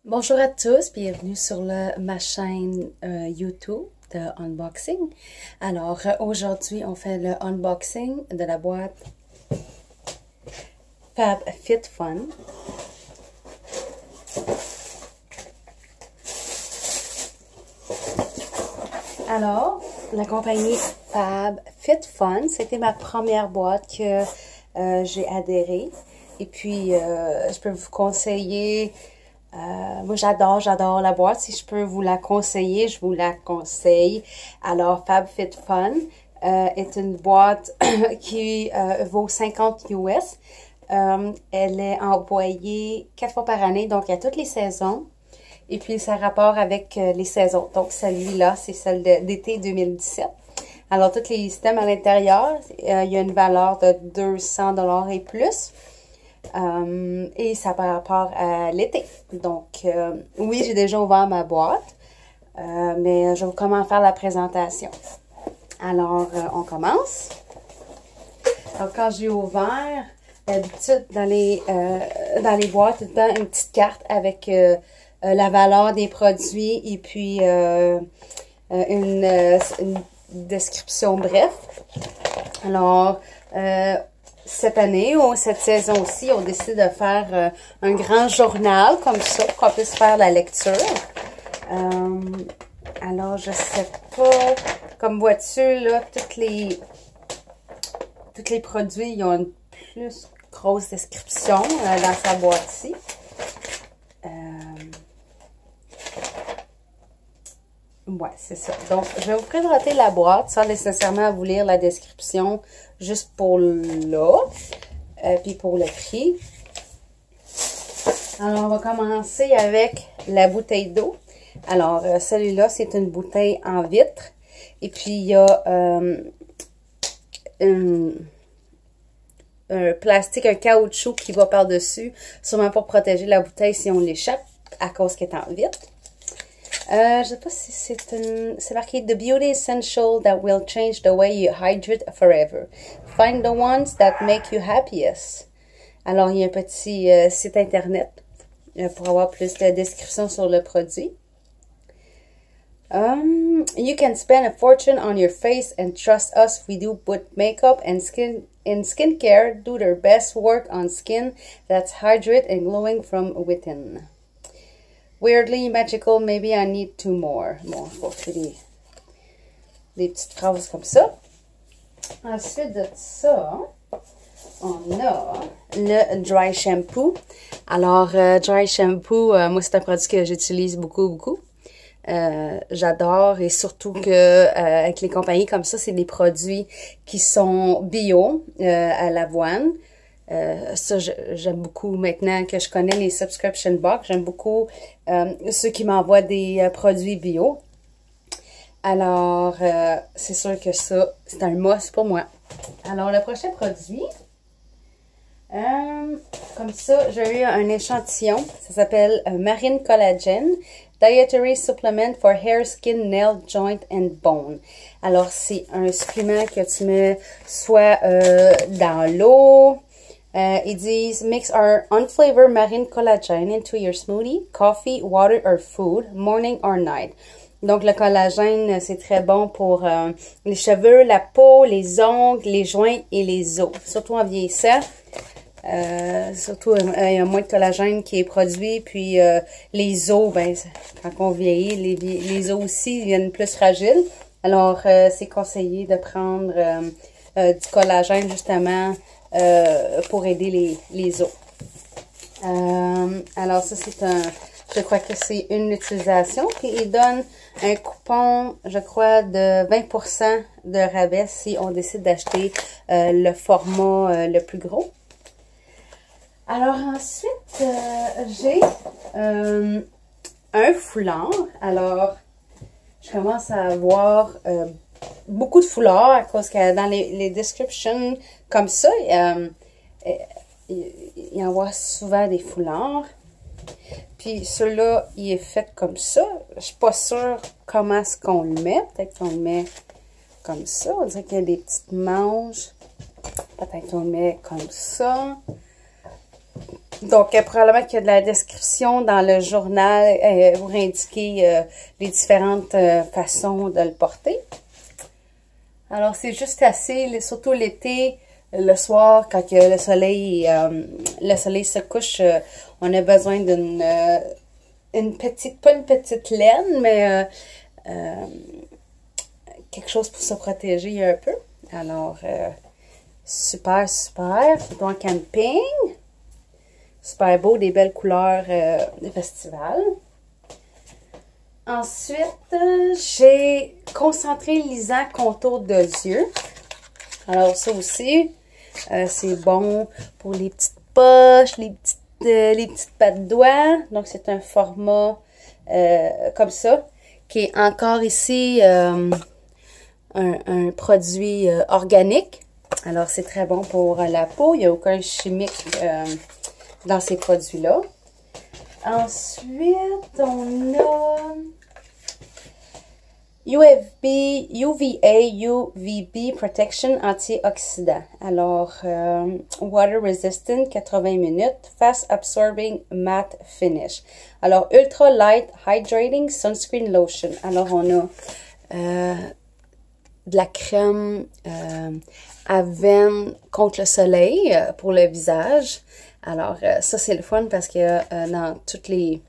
Bonjour à tous, bienvenue sur ma chaîne YouTube de unboxing. Alors aujourd'hui on fait le unboxing de la boîte FabFitFun. Alors la compagnie FabFitFun, c'était ma première boîte que j'ai adhéré. Et puis je peux vous conseiller. Moi, j'adore la boîte. Si je peux vous la conseiller, je vous la conseille. Alors, FabFitFun est une boîte qui vaut 50 US. Elle est envoyée 4 fois par année, donc à toutes les saisons. Et puis, ça a rapport avec les saisons. Donc, celui-là, c'est celle d'été 2017. Alors, tous les systèmes à l'intérieur, il y a une valeur de 200 $ et plus. Et ça par rapport à l'été. Donc, oui, j'ai déjà ouvert ma boîte, mais je vais comment faire la présentation. Alors, on commence. Alors, quand j'ai ouvert, d'habitude, dans les boîtes, tout le temps, une petite carte avec la valeur des produits et puis une description bref. Alors, cette année ou cette saison-ci, on décide de faire un grand journal comme ça pour qu'on puisse faire la lecture. Alors, je sais pas, comme vois-tu, là, tous les produits, ils ont une plus grosse description dans sa boîte-ci. Ouais, c'est ça. Donc, je vais vous présenter la boîte sans nécessairement vous lire la description, juste pour là, puis pour le prix. Alors, on va commencer avec la bouteille d'eau. Alors, celui-là, c'est une bouteille en vitre. Et puis, il y a un plastique, un caoutchouc qui va par-dessus, sûrement pour protéger la bouteille si on l'échappe, à cause qu'elle est en vitre. Je sais pas si c'est marqué The Beauty Essential that will change the way you hydrate forever. Find the ones that make you happiest. Alors, il y a un petit site internet pour avoir plus de descriptions sur le produit. You can spend a fortune on your face and trust us, we do put makeup and skincare do their best work on skin that's hydrated and glowing from within. Weirdly magical, maybe I need two more. Bon, je vais faire des petites phrases comme ça. Ensuite de ça, on a le Dry Shampoo. Alors, Dry Shampoo, moi, c'est un produit que j'utilise beaucoup. J'adore et surtout que avec les compagnies comme ça, c'est des produits qui sont bio, à l'avoine. Ça, j'aime beaucoup maintenant que je connais les subscription box. J'aime beaucoup ceux qui m'envoient des produits bio. Alors, c'est sûr que ça, c'est un must pour moi. Alors, le prochain produit, comme ça, j'ai eu un échantillon. Ça s'appelle Marine Collagen Dietary Supplement for Hair, Skin, Nail, Joint and Bone. Alors, c'est un supplément que tu mets soit dans l'eau. Ils disent, mix our unflavored marine collagen into your smoothie, coffee, water or food, morning or night. Donc, le collagène, c'est très bon pour les cheveux, la peau, les ongles, les joints et les os. Surtout en vieillissant. Surtout, il y a moins de collagène qui est produit. Puis, les os, ben, quand on vieillit, les os aussi deviennent plus fragiles. Alors, c'est conseillé de prendre du collagène, justement, pour aider les os. Alors ça c'est je crois que c'est une utilisation. Puis il donne un coupon, je crois, de 20% de rabais si on décide d'acheter le format le plus gros. Alors ensuite, j'ai un foulard. Alors, je commence à avoir beaucoup de foulards à cause que dans les descriptions comme ça, il envoie souvent des foulards. Puis celui-là, il est fait comme ça. Je suis pas sûre comment est-ce qu'on le met. Peut-être qu'on le met comme ça. On dirait qu'il y a des petites manches. Peut-être qu'on le met comme ça. Donc, probablement qu'il y a de la description dans le journal pour indiquer les différentes façons de le porter. Alors, c'est juste assez, surtout l'été, le soir, quand que le soleil se couche, on a besoin d'une petite, pas une petite laine, mais quelque chose pour se protéger un peu. Alors, super, super. C'est en camping. Super beau, des belles couleurs de festival. Ensuite, j'ai concentré lisant contour de yeux. Alors, ça aussi, c'est bon pour les petites poches, les petites pattes de doigts. Donc, c'est un format comme ça, qui est encore ici un produit organique. Alors, c'est très bon pour la peau. Il n'y a aucun chimique dans ces produits-là. Ensuite, on a UVA, UVB Protection antioxydant. Alors, Water Resistant, 80 minutes, Fast Absorbing Matte Finish. Alors, Ultra Light Hydrating Sunscreen Lotion. Alors, on a de la crème à veine contre le soleil pour le visage. Alors, ça, c'est le fun parce que dans toutes les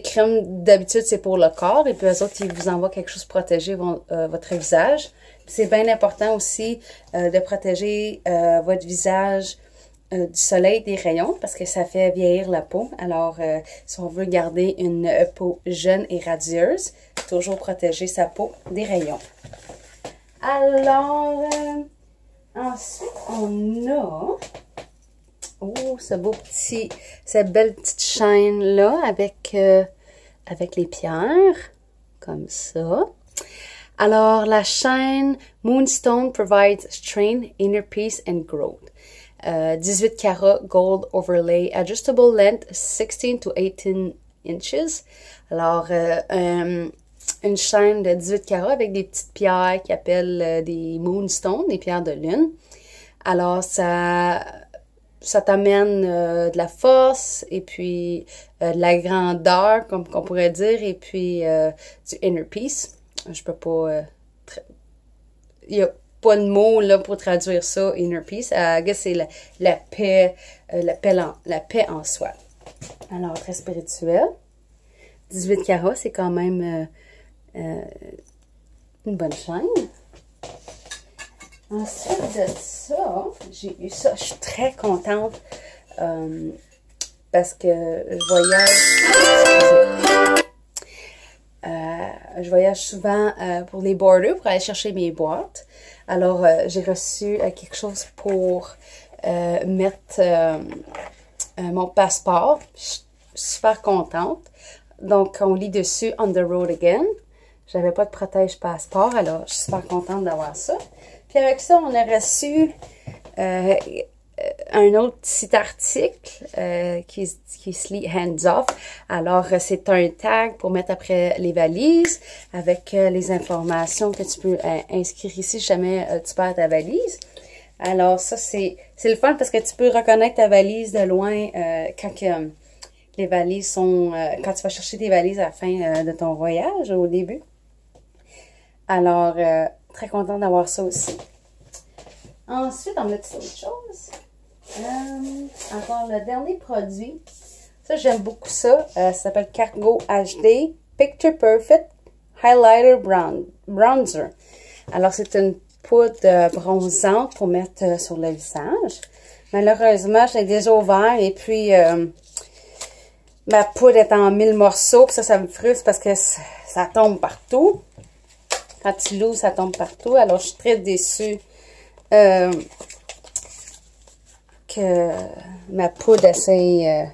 crèmes, d'habitude, c'est pour le corps. Et puis, eux autres, ils vous envoient quelque chose pour protéger votre visage. C'est bien important aussi de protéger votre visage du soleil, des rayons, parce que ça fait vieillir la peau. Alors, si on veut garder une peau jeune et radieuse, toujours protéger sa peau des rayons. Alors, ensuite, on a... Oh, cette belle petite chaîne-là avec les pierres, comme ça. Alors, la chaîne Moonstone provides strength, inner peace and growth. 18 carats gold overlay, adjustable length 16 to 18 inches. Alors, une chaîne de 18 carats avec des petites pierres qui appellent des Moonstones, des pierres de lune. Alors, ça t'amène de la force et puis de la grandeur, comme on pourrait dire, et puis du inner peace. Je peux pas... il n'y a pas de mots là, pour traduire ça, inner peace. C'est la paix en soi. Alors, très spirituel. 18 carats, c'est quand même une bonne chaîne. Ensuite de ça, j'ai eu ça. Je suis très contente parce que je voyage souvent pour les borders, pour aller chercher mes boîtes. Alors, j'ai reçu quelque chose pour mettre mon passeport. Je suis super contente. Donc, on lit dessus « On the road again ». J'avais pas de protège passeport, alors je suis super contente d'avoir ça. Puis avec ça, on a reçu un autre petit article qui se lit « Hands off ». Alors, c'est un tag pour mettre après les valises avec les informations que tu peux inscrire ici si jamais tu perds ta valise. Alors, ça, c'est le fun parce que tu peux reconnaître ta valise de loin quand les valises sont... quand tu vas chercher tes valises à la fin de ton voyage, au début. Alors, très contente d'avoir ça aussi. Ensuite, on a autre chose. Encore le dernier produit. Ça, j'aime beaucoup ça. Ça s'appelle Cargo HD Picture Perfect Highlighter Bronzer. Alors, c'est une poudre bronzante pour mettre sur le visage. Malheureusement, je l'ai déjà ouvert et puis ma poudre est en 1000 morceaux. Puis ça me frustre parce que ça tombe partout. Quand tu l'ouvres, ça tombe partout. Alors, je suis très déçue que ma poudre essaie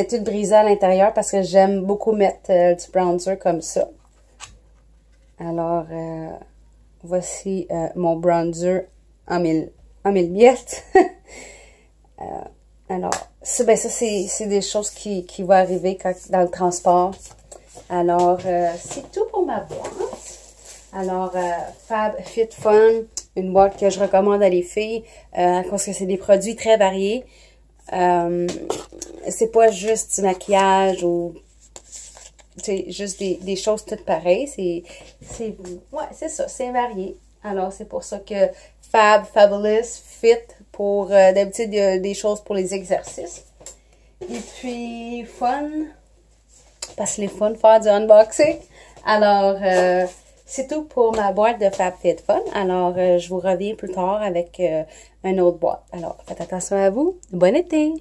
tout de briser à l'intérieur parce que j'aime beaucoup mettre du bronzer comme ça. Alors, voici mon bronzer en 1000 miettes. Alors, ça c'est des choses qui vont arriver dans le transport. Alors, c'est tout pour ma boîte. Alors, Fab Fit Fun, une boîte que je recommande à les filles parce que c'est des produits très variés. C'est pas juste du maquillage ou juste des choses toutes pareilles. Ouais, c'est ça, c'est varié. Alors, c'est pour ça que Fabulous, Fit, pour d'habitude, il y a des choses pour les exercices. Et puis, Fun, parce que c'est fun de faire du unboxing. Alors, c'est tout pour ma boîte de FabFitFun. Alors, je vous reviens plus tard avec une autre boîte. Alors, faites attention à vous. Bon été!